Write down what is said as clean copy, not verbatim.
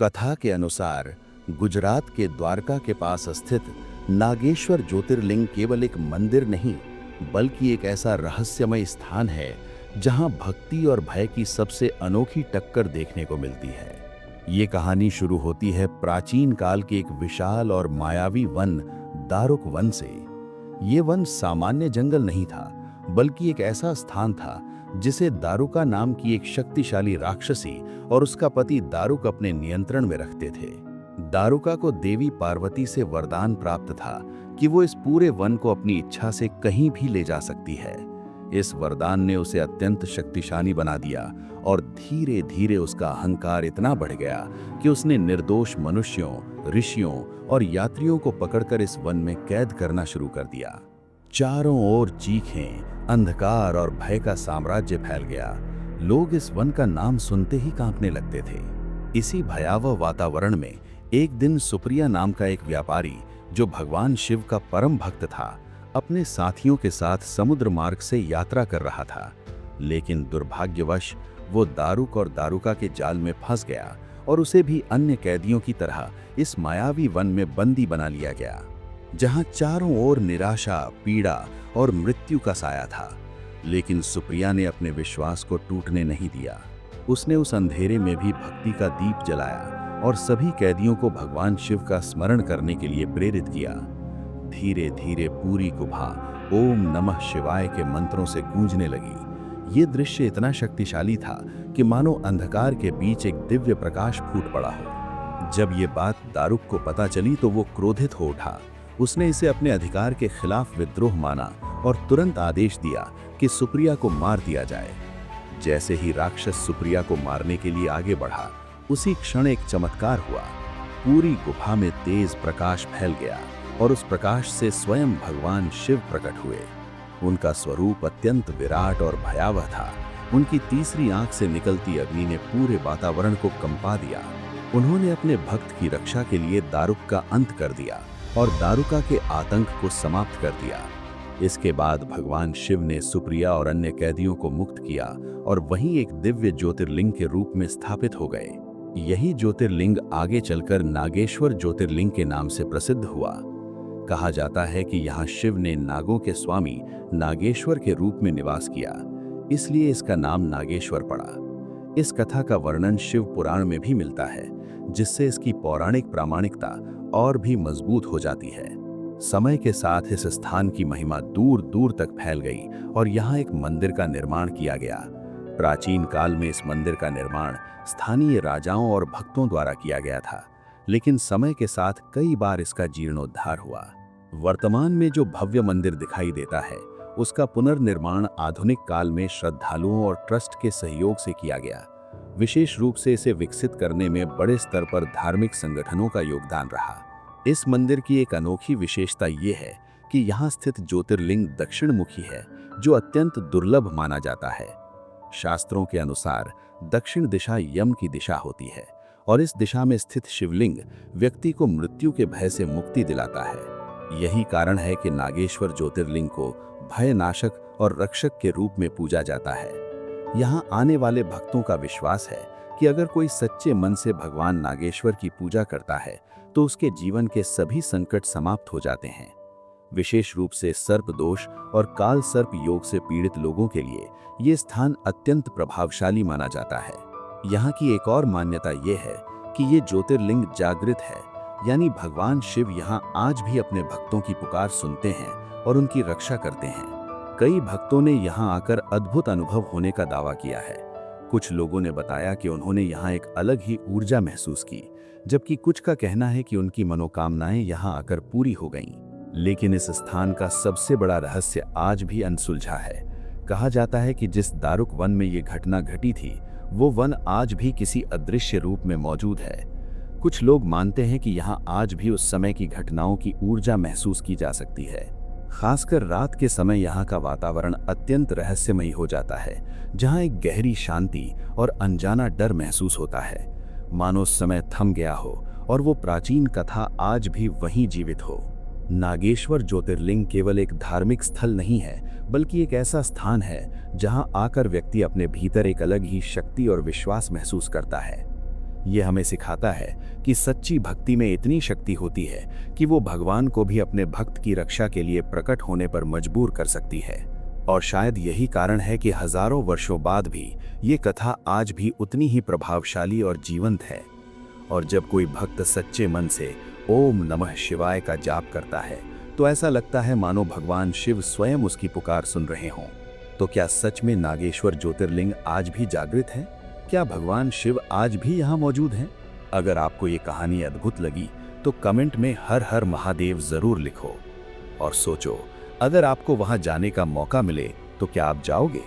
कथा के अनुसार गुजरात के द्वारका के पास स्थित नागेश्वर ज्योतिर्लिंग केवल एक मंदिर नहीं, बल्कि एक ऐसा रहस्यमय स्थान है जहां भक्ति और भय की सबसे अनोखी टक्कर देखने को मिलती है। ये कहानी शुरू होती है प्राचीन काल के एक विशाल और मायावी वन दारुक वन से। ये वन सामान्य जंगल नहीं था, बल्कि एक ऐसा स्थान था जिसे दारुका नाम की एक शक्तिशाली राक्षसी और उसका पति दारुक अपने नियंत्रण में रखते थे। दारुका को देवी पार्वती से वरदान प्राप्त था कि वो इस पूरे वन को अपनी इच्छा से कहीं भी ले जा सकती है। इस वरदान ने उसे अत्यंत शक्तिशाली बना दिया और धीरे धीरे उसका अहंकार इतना बढ़ गया कि उसने निर्दोष मनुष्यों, ऋषियों और यात्रियों को पकड़कर इस वन में कैद करना शुरू कर दिया। चारों ओर चीखें, अंधकार और भय का साम्राज्य फैल गया। लोग इस वन का नाम सुनते ही कांपने लगते थे। इसी भयावह वातावरण में एक दिन सुप्रिया नाम का एक व्यापारी, जो भगवान शिव का परम भक्त था, अपने साथियों के साथ समुद्र मार्ग से यात्रा कर रहा था। लेकिन दुर्भाग्यवश वो दारुक और दारुका के जाल में फंस गया और उसे भी अन्य कैदियों की तरह इस मायावी वन में बंदी बना लिया गया, जहां चारों ओर निराशा, पीड़ा और मृत्यु का साया था। लेकिन सुप्रिया ने अपने विश्वास को टूटने नहीं दिया। उसने उस अंधेरे में भी भक्ति का दीप जलाया और सभी कैदियों को भगवान शिव का स्मरण करने के लिए प्रेरित किया। धीरे धीरे पूरी गुफा ओम नमः शिवाय के मंत्रों से गूंजने लगी। ये दृश्य इतना शक्तिशाली था कि मानो अंधकार के बीच एक दिव्य प्रकाश फूट पड़ा हो। जब ये बात दारुक को पता चली तो वो क्रोधित हो उठा। उसने इसे अपने अधिकार के खिलाफ विद्रोह माना और तुरंत आदेश दिया कि सुप्रिया को मार दिया जाए। जैसे ही राक्षस सुप्रिया को मारने के लिए आगे बढ़ा, उसी क्षण एक चमत्कार हुआ। पूरी गुफा में तेज प्रकाश फैल गया और उस प्रकाश से स्वयं भगवान शिव प्रकट हुए। उनका स्वरूप अत्यंत विराट और भयावह था। उनकी तीसरी आंख से निकलती अग्नि ने पूरे वातावरण को कंपा दिया। उन्होंने अपने भक्त की रक्षा के लिए दारुक का अंत कर दिया और दारुका के आतंक को समाप्त कर दिया। इसके बाद भगवान शिव ने सुप्रिया और अन्य कैदियों को मुक्त किया और वहीं एक दिव्य ज्योतिर्लिंग के रूप में स्थापित हो गए। यही ज्योतिर्लिंग आगे चलकर नागेश्वर ज्योतिर्लिंग के नाम से प्रसिद्ध हुआ। कहा जाता है कि यहाँ शिव ने नागों के स्वामी नागेश्वर के रूप में निवास किया, इसलिए इसका नाम नागेश्वर पड़ा। इस कथा का वर्णन शिव पुराण में भी मिलता है, जिससे इसकी पौराणिक प्रामाणिकता और भी मजबूत हो जाती है। समय के साथ इस स्थान की महिमा दूर दूर तक फैल गई और यहाँ एक मंदिर का निर्माण किया गया। प्राचीन काल में इस मंदिर का निर्माण स्थानीय राजाओं और भक्तों द्वारा किया गया था, लेकिन समय के साथ कई बार इसका जीर्णोद्धार हुआ। वर्तमान में जो भव्य मंदिर दिखाई देता है, उसका पुनर्निर्माण आधुनिक काल में श्रद्धालुओं और ट्रस्ट के सहयोग से किया गया। विशेष रूप से इसे विकसित करने में बड़े स्तर पर धार्मिक संगठनों का योगदान रहा। इस मंदिर की एक अनोखी विशेषता ये है कि यहाँ स्थित ज्योतिर्लिंग दक्षिणमुखी है, जो अत्यंत दुर्लभ माना जाता है। शास्त्रों के अनुसार दक्षिण दिशा यम की दिशा होती है और इस दिशा में स्थित शिवलिंग व्यक्ति को मृत्यु के भय से मुक्ति दिलाता है। यही कारण है कि नागेश्वर ज्योतिर्लिंग को भयनाशक और रक्षक के रूप में पूजा जाता है। यहाँ आने वाले भक्तों का विश्वास है कि अगर कोई सच्चे मन से भगवान नागेश्वर की पूजा करता है तो उसके जीवन के सभी संकट समाप्त हो जाते हैं। विशेष रूप से सर्प दोष और काल सर्प योग से पीड़ित लोगों के लिए ये स्थान अत्यंत प्रभावशाली माना जाता है। यहाँ की एक और मान्यता ये है कि ये ज्योतिर्लिंग जागृत है, यानी भगवान शिव यहाँ आज भी अपने भक्तों की पुकार सुनते हैं और उनकी रक्षा करते हैं। कई भक्तों ने यहाँ आकर अद्भुत अनुभव होने का दावा किया है। कुछ लोगों ने बताया कि उन्होंने यहाँ एक अलग ही ऊर्जा महसूस की, जबकि कुछ का कहना है कि उनकी मनोकामनाएं यहाँ आकर पूरी हो गईं। लेकिन इस स्थान का सबसे बड़ा रहस्य आज भी अनसुलझा है। कहा जाता है कि जिस दारुक वन में ये घटना घटी थी, वो वन आज भी किसी अदृश्य रूप में मौजूद है। कुछ लोग मानते हैं कि यहाँ आज भी उस समय की घटनाओं की ऊर्जा महसूस की जा सकती है। खासकर रात के समय यहाँ का वातावरण अत्यंत रहस्यमयी हो जाता है, जहाँ एक गहरी शांति और अनजाना डर महसूस होता है, मानो समय थम गया हो और वो प्राचीन कथा आज भी वहीं जीवित हो। नागेश्वर ज्योतिर्लिंग केवल एक धार्मिक स्थल नहीं है, बल्कि एक ऐसा स्थान है जहां आकर व्यक्ति अपने भीतर एक अलग ही शक्ति और विश्वास महसूस करता है। ये हमें सिखाता है कि सच्ची भक्ति में इतनी शक्ति होती है कि वो भगवान को भी अपने भक्त की रक्षा के लिए प्रकट होने पर मजबूर कर सकती है। और शायद यही कारण है कि हजारों वर्षों बाद भी ये कथा आज भी उतनी ही प्रभावशाली और जीवंत है। और जब कोई भक्त सच्चे मन से ओम नमः शिवाय का जाप करता है तो ऐसा लगता है मानो भगवान शिव स्वयं उसकी पुकार सुन रहे हों। तो क्या सच में नागेश्वर ज्योतिर्लिंग आज भी जागृत है? क्या भगवान शिव आज भी यहाँ मौजूद हैं? अगर आपको ये कहानी अद्भुत लगी तो कमेंट में हर हर महादेव जरूर लिखो। और सोचो, अगर आपको वहां जाने का मौका मिले तो क्या आप जाओगे?